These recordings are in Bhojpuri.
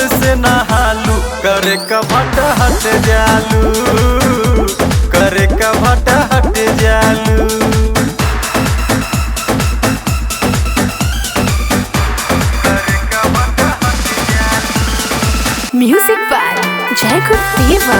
से नहालू करे का भट हट जालू करे का भट हट जालू। म्यूजिक बाय जय गुरुदेवा।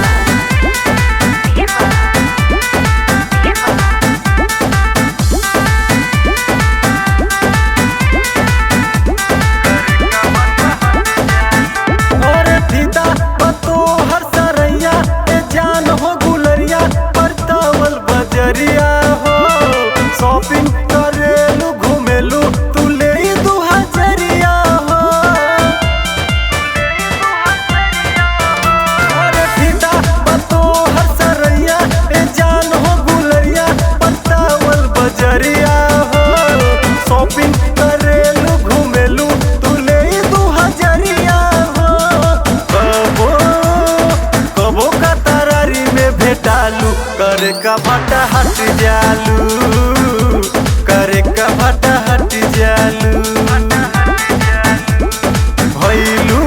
शॉपिंग करेलू घूमेलू तू ले 2000 हो। अरे फीता बतो हर सरैया ए जान हो गुलरिया पतावल बजरिया हो। शॉपिंग करेलू घूमेलू तू ले 2000 हो। कबो कबो का तरारी में भेटालू करे का भट हट जालू करे का भट हट जालू। भइलू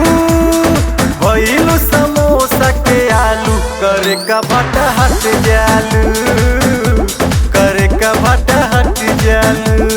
भइलू समोसा के आलू करे का भट हट जालू करे का भट हट जालू।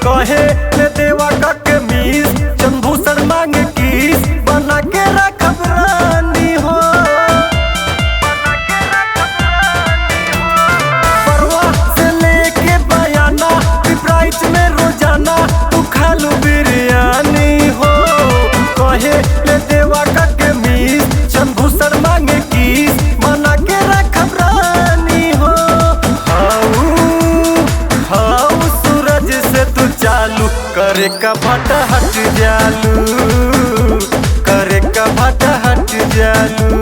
कहे ले देवा का के मीस चंदभूषण मांगे किस बना के रखब रानी हो। परवा से लेके बयाना पिपराइच में रोजाना तू खालू बिरयानी हो। कहे ले देवा का के मीस चंदभूषण मांगे किस बना के रखब रानी हो। हाउ सूरज से तू चालू करे का भट हट जालू करे का भट हट जालू।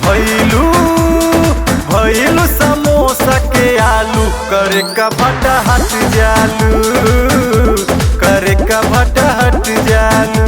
भइलू भइलू समोसा के आलू करे का भट हट जालू करे का भट हट जालू।